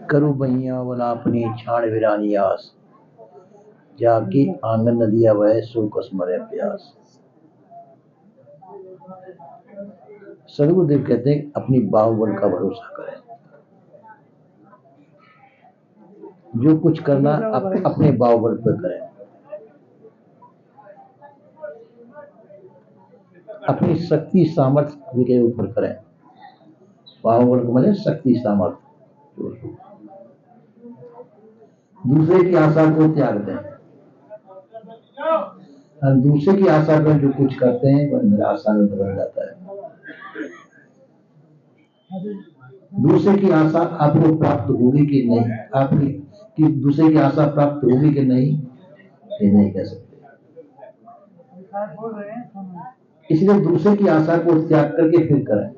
करू बहिया वाला अपनी छाड़ वीरानी आस, जाके आंगन नदिया वह सो कस मरे प्यास। सदगुरुदेव कहते हैं अपनी बाहुबल का भरोसा करें, जो कुछ करना अपने बाहुबल पर करें, अपनी शक्ति सामर्थ्य के ऊपर करें। बाहुबल को मतलब शक्ति सामर्थ्य। दूसरे की आशा को त्याग दें, और दूसरे की आशा पर जो कुछ करते हैं वह निराशा में बदल जाता है। दूसरे की आशा आपको प्राप्त होगी कि नहीं, आपकी कि दूसरे की आशा प्राप्त होगी कि नहीं, ये नहीं कह सकते। इसलिए दूसरे की आशा को त्याग करके फिर करें।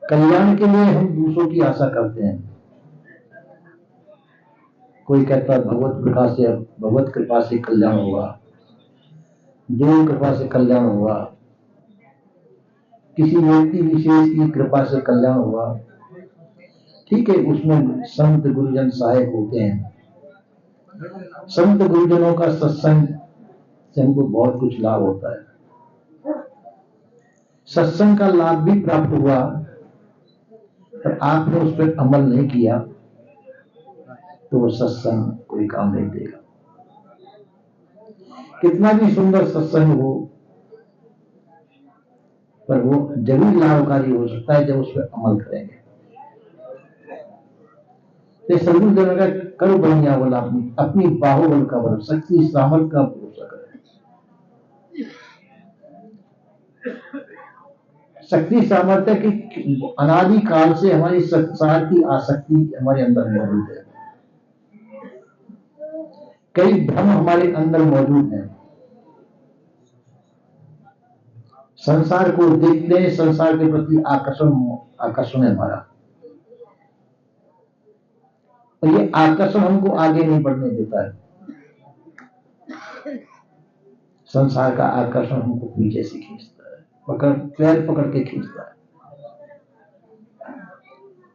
कल्याण के लिए हम दूसरों की आशा करते हैं। कोई कहता है भगवत कृपा से कल्याण हुआ, देव कृपा से कल्याण हुआ, किसी व्यक्ति विशेष की कृपा से कल्याण हुआ। ठीक है, उसमें संत गुरुजन सहायक होते हैं। संत गुरुजनों का सत्संग से हमको बहुत कुछ लाभ होता है। सत्संग का लाभ भी प्राप्त हुआ, पर आपने उस पर अमल नहीं किया तो वो सत्संग कोई काम नहीं देगा। कितना भी सुंदर सत्संग हो, पर वो जरूर लाभकारी हो सकता है जब उस पर अमल करेंगे। तो सदगुरुदेव का करो बनिया बोला अपनी बाहुबल का भरोसा, शक्ति सामर्थ का भरोसा करें। शक्ति सामर्थ्य की अनादि काल से हमारी संसार की आसक्ति हमारे अंदर मौजूद है। कई भ्रम हमारे अंदर मौजूद हैं। संसार को देखते हैं, संसार के प्रति आकर्षण है हमारा, और ये आकर्षण हमको आगे नहीं बढ़ने देता है। संसार का आकर्षण हमको पीछे से खींचता है, पैर पकड़ के खींचता है।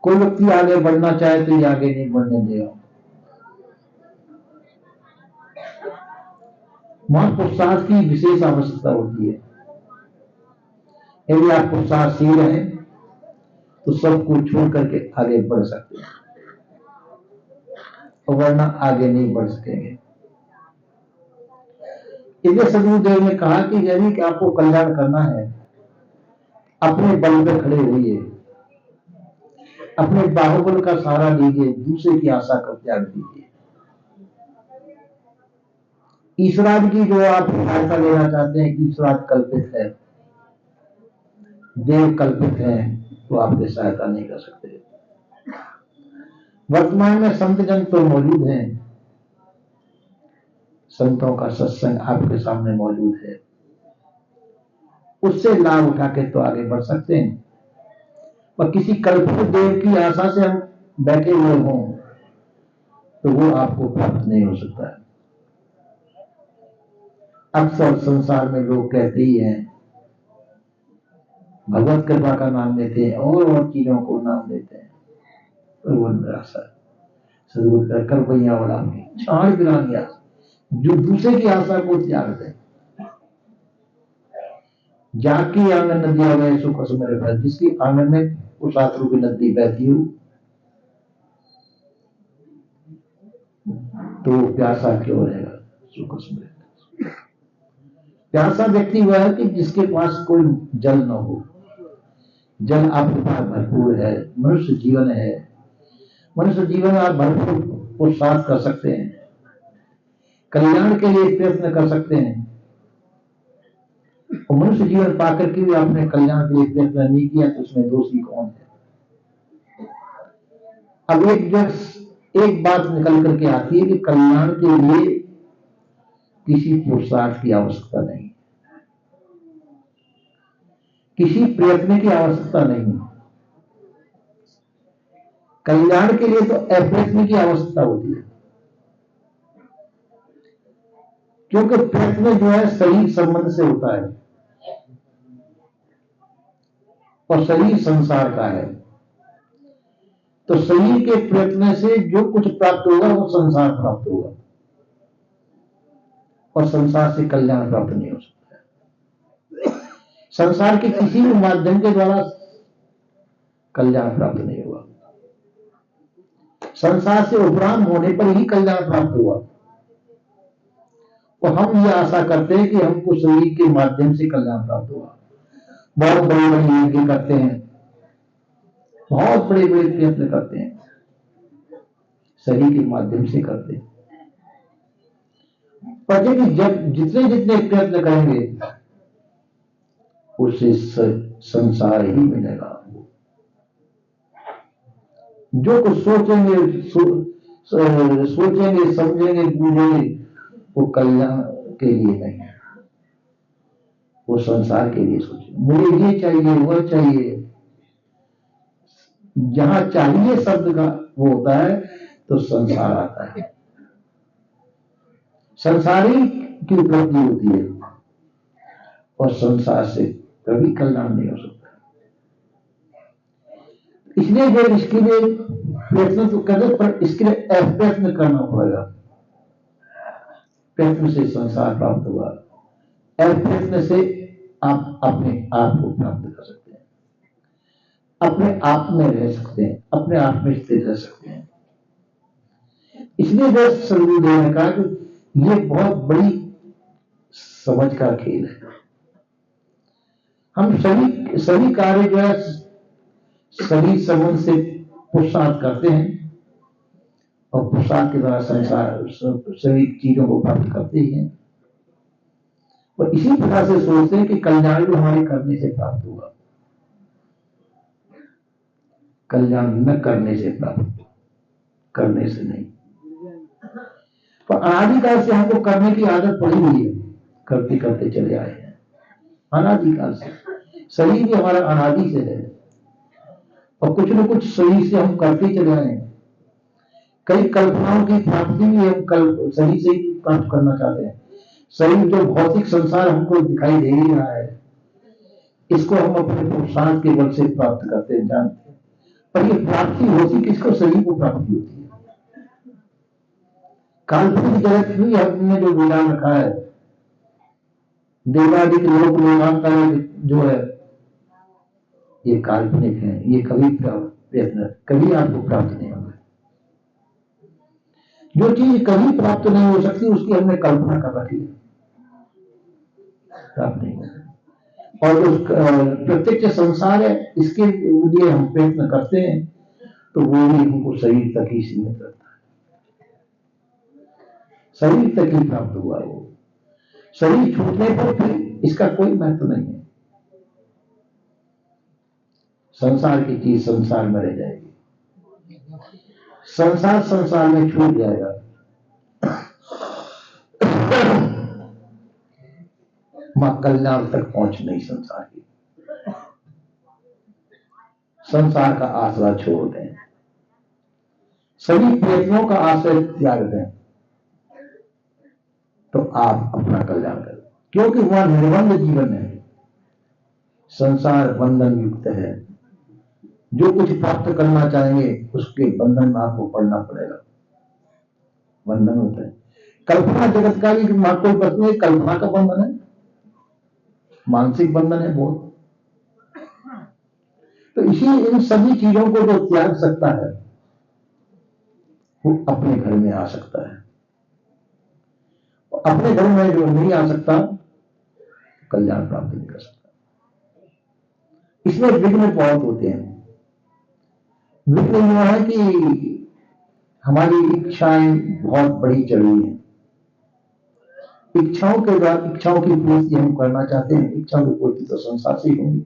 कोई व्यक्ति आगे बढ़ना चाहे तो ये आगे नहीं बढ़ने देगा। वहां पुरुषार्थ की विशेष आवश्यकता होती है। यदि आप पुरुषार्थशील हैं तो सबको छोड़ करके आगे बढ़ सकते हैं, और वरना आगे नहीं बढ़ सकेंगे। इसलिए सदगुरुदेव ने कहा कि यदि कि आपको कल्याण करना है, अपने बल पर खड़े होइए, अपने बाहुबल का सहारा लीजिए, दूसरे की आशा का त्याग दीजिए। ईश्वराद की जो आप सहायता लेना चाहते हैं, ईश्वराद कल्पित है, देव कल्पित है, तो आपकी सहायता नहीं कर सकते। वर्तमान में संत जन तो मौजूद हैं, संतों का सत्संग आपके सामने मौजूद है, उससे लाभ उठा के तो आगे बढ़ सकते हैं। और किसी कल्पित देव की आशा से हम बैठे हुए हों तो वो आपको प्राप्त नहीं हो सकता है। अक्सर संसार में लोग कहते ही हैं, भगवत कृपा का नाम लेते हैं और चीजों को नाम लेते हैं, पर वो निराशा है। सदगुरु कर भैया वाला छाड़ गिरानिया, जो दूसरे की आशा को त्याग दे, जाके आंगन नदिया गए सुख मेरे भर, जिसकी आंगन में उस आंसू की नदी बहती हो तो प्यासा क्यों रहेगा। सुख समृद्ध प्यासा व्यक्ति वह है कि जिसके पास कोई जल न हो। जल आपके पास भरपूर है, मनुष्य जीवन है, मनुष्य जीवन आप भरपूर पुरुषार्थ कर सकते हैं, कल्याण के लिए प्रयत्न कर सकते हैं, और मनुष्य जीवन पाकर के भी आपने कल्याण के लिए प्रयत्न नहीं किया तो उसमें दोषी कौन है। अब एक बात निकल करके आती है कि कल्याण के लिए किसी पुरुषार्थ की आवश्यकता नहीं, किसी प्रयत्न की आवश्यकता नहीं। कल्याण के लिए तो अप्रयत्न की आवश्यकता होती है, क्योंकि प्रयत्न जो है शरीर संबंध से होता है। और शरीर संसार का है। तो शरीर के प्रयत्न से जो कुछ प्राप्त होगा वो संसार प्राप्त होगा, और संसार से कल्याण प्राप्त नहीं हो सकता। संसार के किसी भी माध्यम के द्वारा कल्याण प्राप्त नहीं होगा। संसार से उपराम होने पर ही कल्याण प्राप्त हुआ। और हम ये आशा करते हैं कि हमको शरीर के माध्यम से कल्याण प्राप्त होगा। बहुत बड़े बड़े यज्ञ करते हैं, बहुत बड़े बड़े प्रयत्न करते हैं, शरीर के माध्यम से करते हैं। पर जब जितने जितने प्रयत्न करेंगे उससे संसार ही मिलेगा। जो कुछ सोचेंगे समझेंगे बूझेंगे वो कल्याण के लिए नहीं है, वो संसार के लिए सोचेंगे। मुझे ये चाहिए वो चाहिए, जहां चाहिए शब्द का वो होता है तो संसार आता है, संसारी की उपलब्धि होती है, और संसार से कभी कल्याण नहीं हो सकता। इसलिए जो इसके लिए प्रयत्न तो करते, पर इसके लिए अप्रयत्न करना पड़ेगा। प्रयत्न से संसार प्राप्त हुआ, अप्रयत्न से आप अपने आप को प्राप्त कर सकते हैं, अपने आप में रह सकते हैं, अपने आप में स्थिर रह सकते हैं। इसलिए जो सदगुरुदेव ने कहा कि ये बहुत बड़ी समझ का खेल है। हम सभी कार्य जो है सभी संबंध से पुरुषार्थ करते हैं, और पुरुषार्थ के द्वारा संसार सभी चीजों को प्राप्त करते ही हैं, और इसी प्रकार से सोचते हैं कि कल्याण भी हमारे करने से प्राप्त होगा। कल्याण न करने से प्राप्त, करने से नहीं। तो अनादिकाल से हमको करने की आदत पड़ी हुई है, करते करते चले आए हैं अनादिकाल से। शरीर भी हमारा अनादि से है, और कुछ न कुछ शरीर से हम करते चले आए हैं। कई कल्पनाओं की प्राप्ति भी हम शरीर से ही प्राप्त करना चाहते हैं। शरीर जो भौतिक संसार हमको दिखाई दे ही रहा है, इसको हम अपने पुरुषार्थ के बल से प्राप्त करते हैं, जानते हैं। पर ये प्राप्ति होती किसको? शरीर को प्राप्ति होती है। काल्पनिक जगत भी हमने जो विधान रखा है, देवादिक लोक लोकांतर जो है, ये काल्पनिक है। ये कभी प्रयत्न कभी आपको प्राप्त नहीं होगा। जो चीज कभी प्राप्त नहीं हो सकती उसकी हमने कल्पना कर रखी है, प्राप्त नहीं होगा। और जो प्रत्यक्ष संसार है, इसके लिए हम प्रयत्न करते हैं, तो वो भी हमको शरीर तक ही सीमित रहता है। शरीर तक ही प्राप्त हुआ वो। शरीर छूटने पर फिर इसका कोई महत्व नहीं है। संसार की चीज संसार में रह जाएगी, संसार संसार में छूट जाएगा। मां कल्याण तक पहुंच नहीं संसार की। संसार का आसरा छोड़ दें, सभी प्रयत्नों का आश्रय त्याग दें, तो आप अपना कल्याण करें। क्योंकि वह निर्बंध जीवन है, संसार बंधन युक्त है। जो कुछ प्राप्त करना चाहेंगे उसके बंधन में आपको पड़ना पड़ेगा। बंधन होता है। कल्पना जगत का भी कोई वस्तु है, कल्पना का बंधन है, मानसिक बंधन है बहुत। तो इसी इन सभी चीजों को जो त्याग सकता है वो अपने घर में आ सकता है। अपने घर में जो नहीं आ सकता कल्याण प्राप्त नहीं कर सकता। इसमें विघ्न बहुत होते हैं। विघ्न यह है कि हमारी इच्छाएं बहुत बड़ी चढ़ी हैं। इच्छाओं के बाद इच्छाओं की पूर्ति हम करना चाहते हैं, इच्छाओं की पूर्ति तो संसार से ही होगी।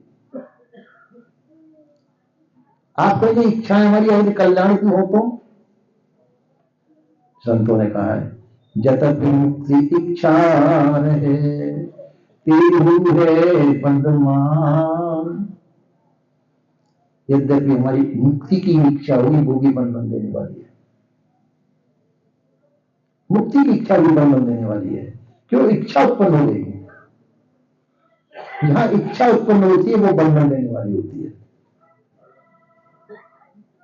आप कहेंगे इच्छाएं हमारी यदि कल्याण की हो तो संतों ने कहा है, जतक मुक्ति इच्छा रहे तीर है बंधमान। यद्यपि हमारी मुक्ति की इच्छा होगी वो भी बंधन देने वाली है। मुक्ति की इच्छा भी बंधन देने वाली है। क्यों? इच्छा उत्पन्न हो गई, जहां इच्छा उत्पन्न होती है वो बंधन देने वाली होती है।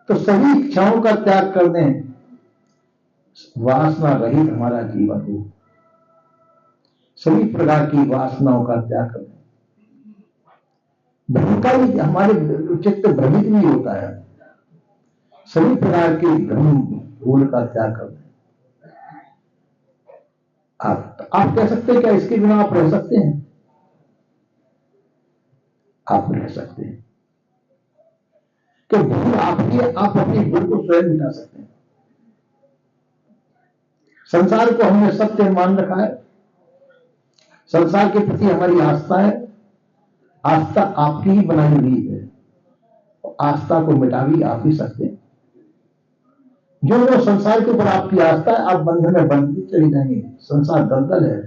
तो सभी इच्छाओं का त्याग कर दें, वासना रहित हमारा जीवन हो, सभी प्रकार की वासनाओं का त्याग कर दें। भ्रम का भी हमारे चित्त भ्रमित भी होता है, सभी प्रकार के भ्रम भूल का त्याग कर दें। आप कह सकते हैं क्या इसके बिना आप रह सकते हैं? आप रह सकते हैं कि भूल आपकी, आप अपनी भूल को स्वयं मिटा सकते हैं। संसार को हमने सत्य मान रखा है, संसार के प्रति हमारी आस्था है, आस्था आपकी ही बनाई हुई है, आस्था को मिटा भी आप ही सकते हैं। जो संसार के ऊपर आपकी आस्था है, आप बंधन में बंधते चले जाएंगे। संसार दलदल है,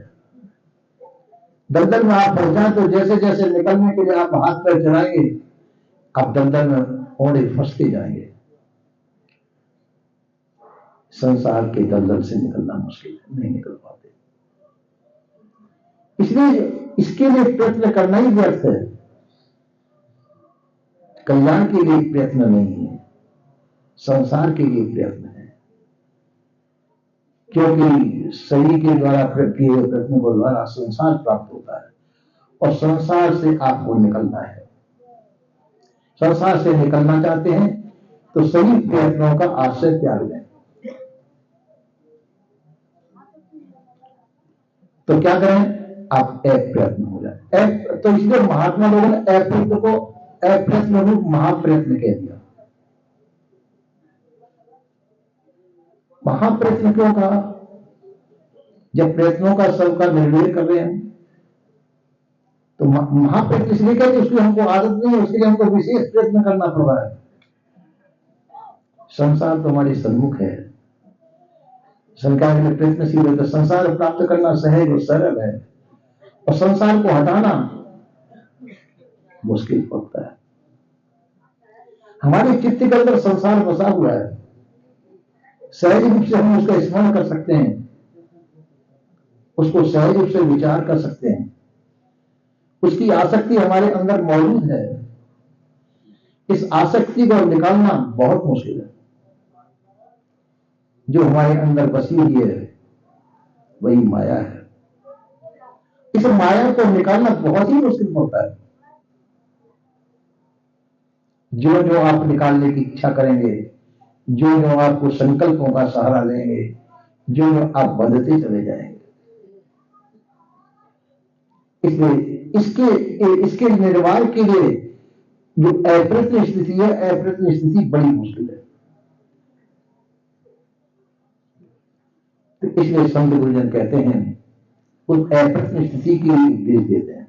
दलदल में आप फंस जाए तो जैसे जैसे निकलने के लिए आप हाथ पैर चलाएंगे, आप दलदल में ओढ़े फंसते जाएंगे। संसार के दलदल से निकलना मुश्किल है, नहीं निकल पाते। इसलिए इसके लिए प्रयत्न करना ही व्यर्थ है, कल्याण के लिए प्रयत्न नहीं है, संसार के लिए प्रयत्न है। क्योंकि शरीर के द्वारा किए हुए प्रयत्न को द्वारा संसार प्राप्त होता है और संसार से आपको निकलना है। संसार से निकलना चाहते हैं तो सभी प्रयत्नों का आश्रय त्याग दें। तो क्या करें? आप अप्रयत्न हो जाए। तो इसलिए महात्मा लोगों ने अप्रयत्न को अप्रयत्न रूप महाप्रयत्न कह दिया। महाप्रयत्न क्यों कहा? जब प्रयत्नों का सबका निर्णय कर रहे हैं तो महाप्रयत्न इसलिए कहते, उसकी हमको आदत नहीं है, उसके लिए हमको विशेष प्रयत्न करना पड़ रहा है। संसार तो हमारे सम्मुख है, संसार में प्रयत्नशील है, तो संसार प्राप्त करना सहज और सरल है और संसार को हटाना मुश्किल पड़ता है। हमारे चित्त के अंदर संसार बसा हुआ है, सहज रूप से हम उसका स्मरण कर सकते हैं, उसको सहज रूप से विचार कर सकते हैं, उसकी आसक्ति हमारे अंदर मौजूद है। इस आसक्ति को निकालना बहुत मुश्किल है। जो हमारे अंदर बसी हुई है वही माया है। इस माया को निकालना बहुत ही मुश्किल होता है। जो जो आप निकालने की इच्छा करेंगे, जो जो आपको संकल्पों का सहारा लेंगे, जो जो आप बंधते चले जाएंगे। इसलिए इसके निर्वाह के लिए जो अप्रयत्न स्थिति है, अप्रयत्न स्थिति बड़ी मुश्किल है। तो इसलिए संत गुरुजन कहते हैं उस अप्रयत्न स्थिति की उपदेश देते हैं।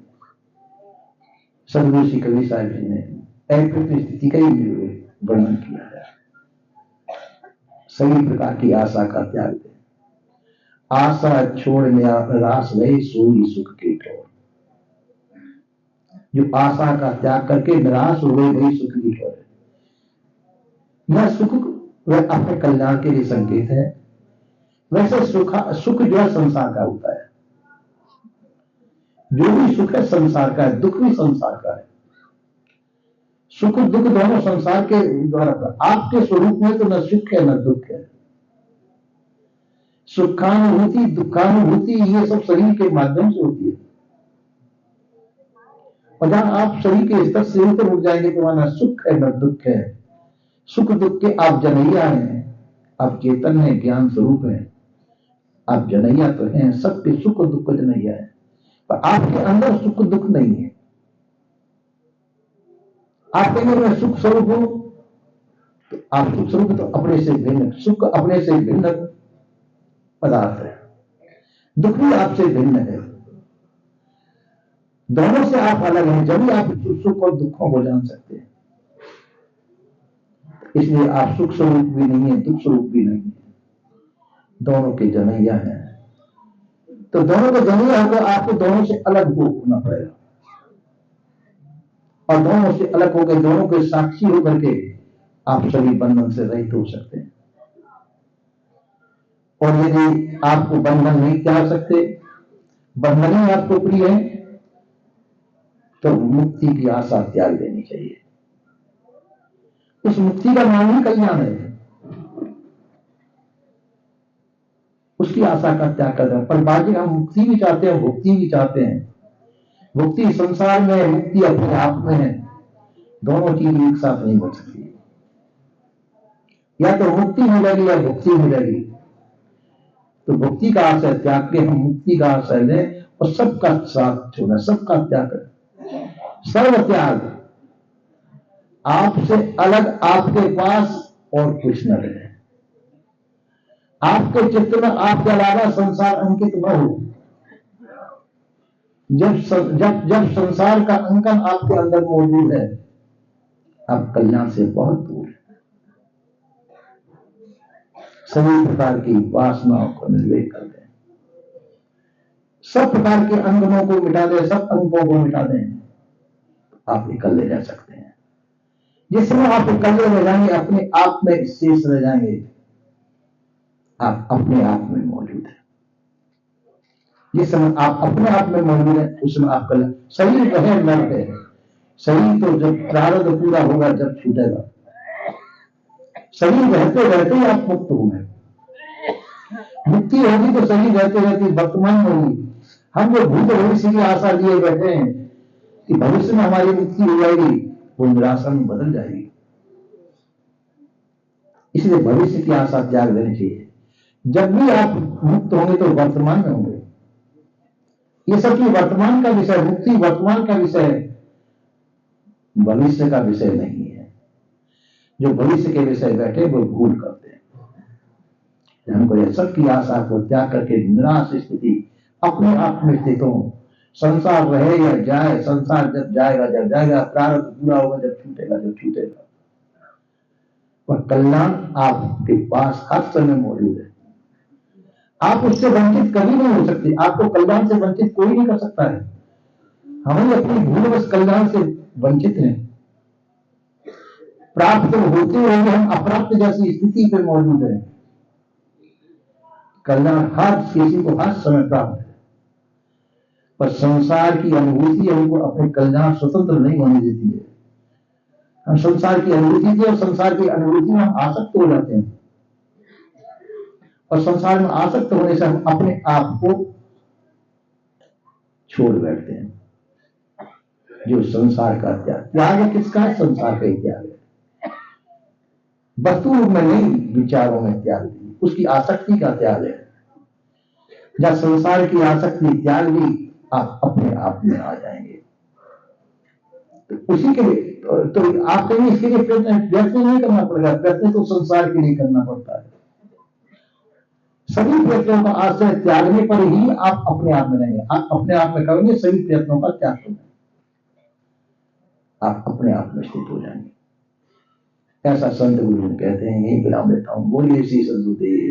सदगुरु श्री कबीर साहब जी ने अप्रयत्न स्थिति का ही वर्णन किया है। सभी प्रकार की आशा का त्याग दें, आशा छोड़ने रास रहे सोई सुख के ठोर। जो आशा का त्याग करके निराश हो गए वही सुख की ठोर है। यह सुख वह अपने कल्याण के लिए संकेत है। वैसे सुख जो है संसार का होता है, जो भी सुख है संसार का है, दुख भी संसार का है। सुख दुख दोनों संसार के द्वारा, आपके स्वरूप में तो न सुख है न दुख है। सुखानुभूति दुखानुभूति ये सब शरीर के माध्यम से होती है, और जहां आप शरीर के स्तर से ऊपर उठ जाएंगे तो वहां न सुख है न दुख है। सुख दुख के आप जनैया हैं, आप चेतन हैं, ज्ञान स्वरूप हैं, आप जनैया तो हैं, सबके सुख दुख जनैया है, पर आपके अंदर सुख दुख नहीं है। आप कहेंगे मैं सुख स्वरूप हूं, तो आप सुख स्वरूप तो अपने से भिन्न, सुख अपने से भिन्न पदार्थ है, दुख भी आपसे भिन्न है। दोनों से आप अलग हैं, जब भी आप सुख और दुखों को जान सकते हैं। इसलिए आप सुख स्वरूप भी नहीं है, दुख स्वरूप भी नहीं है, दोनों के जनैया हैं। तो दोनों के जनैया होकर आपको दोनों से अलग होना पड़ेगा, और दोनों से अलग होकर दोनों के साक्षी होकर के आप सभी बंधन से रहित हो सकते हैं। और यदि आपको बंधन नहीं त्याग सकते, बंधन ही आपको प्रिय है, तो मुक्ति की आशा त्याग देनी चाहिए। उस मुक्ति का नाम ही कल्याण है, उसकी आशा का त्याग कर दें। पर बाकी हम मुक्ति भी चाहते हैं, भुक्ति भी चाहते हैं। भुक्ति संसार में है, मुक्ति अपने आप में है। दोनों चीज एक साथ नहीं बन सकती। या तो मुक्ति मिलेगी या भुक्ति मिलेगी। तो भुक्ति का आशय त्याग के हम मुक्ति का आशय लें और सबका साथ छोड़ना, सबका त्याग करें। सर्व त्याग, आपसे अलग आपके पास और कुछ न रहे। आपके चित्त में आपके अलावा संसार अंकित न हो। जब संसार का अंकन आपके अंदर मौजूद है, आप कल्याण से बहुत दूर है। सभी प्रकार की वासनाओं को निर्वेद कर दें, सब प्रकार के अंगनों को मिटा दें, सब अंगों को मिटा दें, आप इकल्ले रह सकते हैं। जिस समय आप इकल्ले रह जाएंगे, अपने आप में शेष रह जाएंगे, आप अपने आप में मौजूद है। जिस समय आप अपने आप में मौजूद है, उस समय आप कल्याण। शरीर रहे न रहे, शरीर तो जब प्रारब्ध पूरा होगा जब छूटेगा। शरीर रहते रहते ही आप मुक्त होंगे। मुक्ति होगी तो शरीर रहते रहते वर्तमान में होगी। हम जो भूत भविष्य की आशा लिए बैठे हैं कि भविष्य में हमारी मुक्ति हो जाएगी, वो निराशा में बदल जाएगी। इसलिए भविष्य की आशा त्याग देनी चाहिए। जब भी आप मुक्त होंगे तो वर्तमान में होंगे। ये सब की वर्तमान का विषय, मुक्ति वर्तमान का विषय है, भविष्य का विषय नहीं है। जो भविष्य के विषय बैठे वो भूल करते हैं। हमको यह सब की आशा को त्याग करके निराश स्थिति अपने आप में स्थित हो। संसार रहे या जाए, संसार जब जाएगा, प्रारब्ध पूरा होगा जब छूटेगा। और कल्याण आपके पास हर समय मौजूद है। आप उससे वंचित कभी नहीं हो सकते। आपको कल्याण से वंचित कोई नहीं कर सकता है। हम ही अपनी भूलवश कल्याण से वंचित हैं। प्राप्त होते हुए हम अप्राप्त जैसी स्थिति पर मौजूद है। कल्याण हर किसी को हर समय प्राप्त है, पर संसार की अनुभूति हमको अपने कल्याण स्वतंत्र नहीं होने देती है। हम संसार की अनुभूति से और संसार की अनुभूति में हम आसक्त हो जाते हैं, और संसार में आसक्त होने से हम अपने आप को छोड़ बैठते हैं। जो संसार का त्याग है, किसका है? संसार का ही त्याग है। वस्तु में नहीं, विचारों में त्याग, उसकी आसक्ति का त्याग है। जब संसार की आसक्ति त्याग ली, आप अपने आप में आ जाएंगे। तो उसी के लिए तो आप कहीं इसके लिए प्रयत्न नहीं करना पड़ेगा। प्रयत्न तो संसार के लिए करना पड़ता है। सभी प्रयत्नों का आश्रय त्यागने पर ही आप अपने आप में रहेंगे। आप अपने आप में करेंगे, सभी प्रयत्नों का त्याग करेंगे, आप अपने आप में स्थित हो जाएंगे। ऐसा संत गुरु कहते हैं। यही विराम देता हूं। बोलिए श्री सद्गुरुदेव।